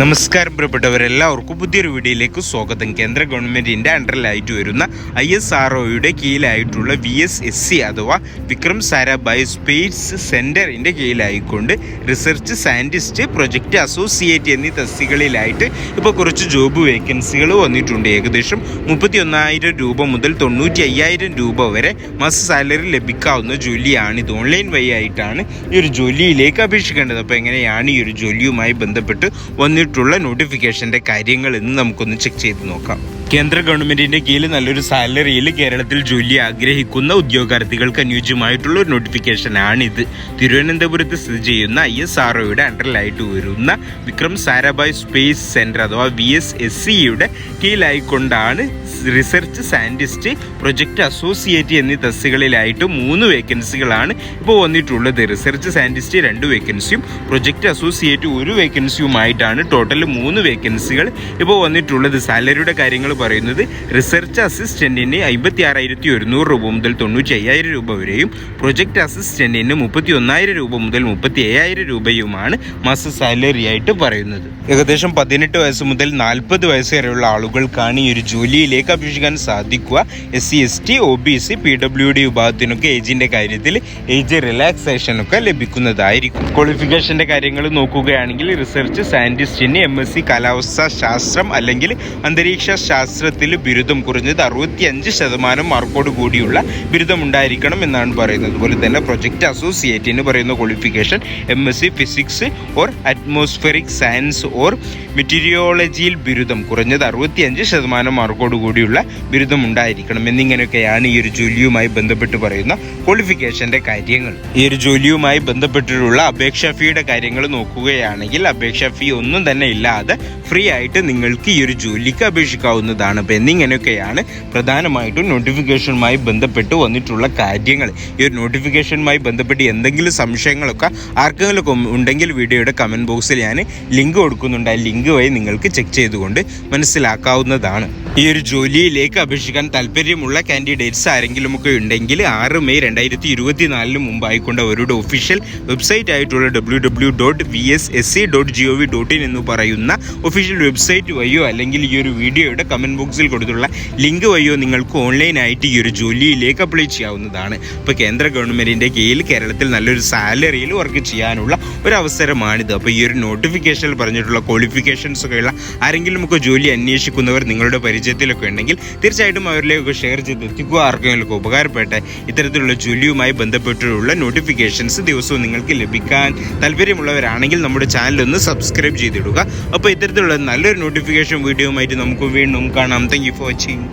നമസ്കാരം പ്രിയപ്പെട്ടവരെല്ലാവർക്കും പുതിയൊരു വീഡിയോയിലേക്ക് സ്വാഗതം. കേന്ദ്ര ഗവൺമെൻറ്റിൻ്റെ അണ്ടറിലായിട്ട് വരുന്ന ISROയുടെ കീഴിലായിട്ടുള്ള VSSC അഥവാ വിക്രം സാരാഭായ് സ്പേസ് സെൻറ്ററിൻ്റെ കീഴിലായിക്കൊണ്ട് റിസർച്ച് സയൻറ്റിസ്റ്റ്, പ്രൊജക്റ്റ് അസോസിയേറ്റ് എന്നീ തസ്തികളിലായിട്ട് ഇപ്പോൾ കുറച്ച് ജോബ് വേക്കൻസികൾ വന്നിട്ടുണ്ട്. ഏകദേശം 31,000 രൂപ മുതൽ 95,000 രൂപ വരെ മാസ സാലറി ലഭിക്കാവുന്ന ജോലിയാണിത്. ഓൺലൈൻ വഴി ആയിട്ടാണ് ഈ ഒരു ജോലിയിലേക്ക് അപേക്ഷിക്കേണ്ടത്. അപ്പോൾ എങ്ങനെയാണ് ഈ ഒരു ജോലിയുമായി ബന്ധപ്പെട്ട് വന്നിട്ടുള്ള നോട്ടിഫിക്കേഷൻ്റെ കാര്യങ്ങൾ എന്ന് നമുക്കൊന്ന് ചെക്ക് ചെയ്ത് നോക്കാം. കേന്ദ്ര ഗവൺമെൻറ്റിൻ്റെ കീഴിൽ നല്ലൊരു സാലറിയിൽ കേരളത്തിൽ ജോലി ആഗ്രഹിക്കുന്ന ഉദ്യോഗാർത്ഥികൾക്ക് അനുയോജ്യമായിട്ടുള്ള ഒരു നോട്ടിഫിക്കേഷനാണിത്. തിരുവനന്തപുരത്ത് സ്ഥിതി ചെയ്യുന്ന ISROയുടെ അണ്ടറിലായിട്ട് വരുന്ന വിക്രം സാരാഭായ് സ്പേസ് സെൻറ്റർ അഥവാ VSSCയുടെ കീഴിലായിക്കൊണ്ടാണ് റിസർച്ച് സയൻറ്റിസ്റ്റ്, പ്രൊജക്റ്റ് അസോസിയേറ്റ് എന്നീ തസ്തികളിലായിട്ട് 3 വേക്കൻസികളാണ് ഇപ്പോൾ വന്നിട്ടുള്ളത്. റിസർച്ച് സയൻറ്റിസ്റ്റ് 2 വേക്കൻസിയും പ്രൊജക്റ്റ് അസോസിയേറ്റ് 1 വേക്കൻസിയുമായിട്ടാണ് ടോട്ടൽ 3 വേക്കൻസികൾ ഇപ്പോൾ വന്നിട്ടുള്ളത്. സാലറിയുടെ കാര്യങ്ങൾ പറയുന്നത് റിസർച്ച് അസിസ്റ്റന്റിന് 56,100 രൂപ മുതൽ 95,000 രൂപ വരെയും പ്രൊജക്റ്റ് അസിസ്റ്റന്റിന് 31,000 രൂപ മുതൽ 37,000 രൂപയുമാണ് മാസ സാലറി ആയിട്ട് പറയുന്നത്. ഏകദേശം 18 വയസ്സ് മുതൽ 40 വയസ്സ് വരെയുള്ള ആളുകൾക്കാണ് ഈ ഒരു ജോലിയിലേക്ക് അപേക്ഷിക്കാൻ സാധിക്കുക. SC ST OBC PWD വിഭാഗത്തിനൊക്കെ ഏജിന്റെ കാര്യത്തിൽ ഏജ് റിലാക്സേഷനൊക്കെ ലഭിക്കുന്നതായിരിക്കും. ക്വാളിഫിക്കേഷന്റെ കാര്യങ്ങൾ നോക്കുകയാണെങ്കിൽ റിസർച്ച് സയന്റിസ്റ്റിന് MSc കാലാവസ്ഥാ ശാസ്ത്രം അല്ലെങ്കിൽ അന്തരീക്ഷ ശാസ്ത്രത്തിൽ ബിരുദം കുറഞ്ഞത് 65% മാർക്കോട് കൂടിയുള്ള ബിരുദം ഉണ്ടായിരിക്കണം എന്നാണ് പറയുന്നത്. അതുപോലെ തന്നെ പ്രൊജക്റ്റ് അസോസിയേറ്റിന് പറയുന്ന qualification MSc physics or atmospheric science or മെറ്റീരിയോളജിയിൽ ബിരുദം കുറഞ്ഞത് 65% മാർക്കോട് കൂടിയുള്ള ബിരുദം ഉണ്ടായിരിക്കണം എന്നിങ്ങനെയൊക്കെയാണ് ഈ ഒരു ജോലിയുമായി ബന്ധപ്പെട്ട് പറയുന്ന ക്വാളിഫിക്കേഷന്റെ കാര്യങ്ങൾ. ഈ ഒരു ജോലിയുമായി ബന്ധപ്പെട്ടിട്ടുള്ള അപേക്ഷാ ഫീയുടെ കാര്യങ്ങൾ നോക്കുകയാണെങ്കിൽ അപേക്ഷാ ഫീ ഒന്നും തന്നെ ഇല്ലാതെ ഫ്രീ ആയിട്ട് നിങ്ങൾക്ക് ഈ ഒരു ജോലിക്ക് അപേക്ഷിക്കാവുന്നതാണ്. അപ്പോൾ എന്നിങ്ങനെയൊക്കെയാണ് പ്രധാനമായിട്ടും നോട്ടിഫിക്കേഷനുമായി ബന്ധപ്പെട്ട് വന്നിട്ടുള്ള കാര്യങ്ങൾ. ഈ ഒരു നോട്ടിഫിക്കേഷനുമായി ബന്ധപ്പെട്ട് എന്തെങ്കിലും സംശയങ്ങളൊക്കെ ആർക്കെങ്കിലും ഉണ്ടെങ്കിൽ വീഡിയോയുടെ കമൻറ്റ് ബോക്സിൽ ഞാൻ ലിങ്ക് കൊടുക്കുന്നുണ്ട്. ആ ലിങ്ക് വഴി നിങ്ങൾക്ക് ചെക്ക് ചെയ്തുകൊണ്ട് മനസ്സിലാക്കാവുന്നതാണ്. ഈ ഒരു ജോലിയിലേക്ക് അപേക്ഷിക്കാൻ താല്പര്യമുള്ള കാൻഡിഡേറ്റ്സ് ആരെങ്കിലുമൊക്കെ ഉണ്ടെങ്കിൽ 6 മെയ് 2024 മുമ്പായിക്കൊണ്ട് അവരുടെ ഒഫീഷ്യൽ വെബ്സൈറ്റ് ആയിട്ടുള്ള www.vssc.gov.in എന്ന് പറയുന്ന ഒഫീഷ്യൽ വെബ്സൈറ്റ് വഴിയോ അല്ലെങ്കിൽ ഈ ഒരു വീഡിയോയുടെ കമൻറ്റ് ബോക്സിൽ കൊടുത്തുള്ള ലിങ്ക് വഴിയോ നിങ്ങൾക്ക് ഓൺലൈനായിട്ട് ഈ ഒരു ജോലിയിലേക്ക് അപ്ലൈ ചെയ്യാവുന്നതാണ്. ഇപ്പോൾ കേന്ദ്ര ഗവൺമെൻറ്റിൻ്റെ കീഴിൽ കേരളത്തിൽ നല്ലൊരു സാലറിയിൽ വർക്ക് ചെയ്യാനുള്ള ഒരു അവസരമാണിത്. അപ്പോൾ ഈ ഒരു നോട്ടിഫിക്കേഷനിൽ പറഞ്ഞിട്ടുള്ള ക്വാളിഫിക്കേഷൻസ് ഒക്കെയുള്ള ആരെങ്കിലുമൊക്കെ ജോലി അന്വേഷിക്കുന്നവർ നിങ്ങളുടെ പരിചയത്തിലൊക്കെ ഉണ്ടെങ്കിൽ തീർച്ചയായിട്ടും അവരിലേക്ക് ഷെയർ ചെയ്ത് എത്തിക്കുക. ആർക്കെങ്കിലും ഉപകാരപ്പെട്ട ഇത്തരത്തിലുള്ള ജോലിയുമായി ബന്ധപ്പെട്ടുള്ള നോട്ടിഫിക്കേഷൻസ് ദിവസവും നിങ്ങൾക്ക് ലഭിക്കാൻ താല്പര്യമുള്ളവരാണെങ്കിൽ നമ്മുടെ ചാനലൊന്ന് സബ്സ്ക്രൈബ് ചെയ്തിടുക. അപ്പോൾ ഇത്തരത്തിലുള്ള നല്ലൊരു നോട്ടിഫിക്കേഷൻ വീഡിയോയുമായിട്ട് നമുക്ക് വീണ്ടും കാണാം. Thank you for watching.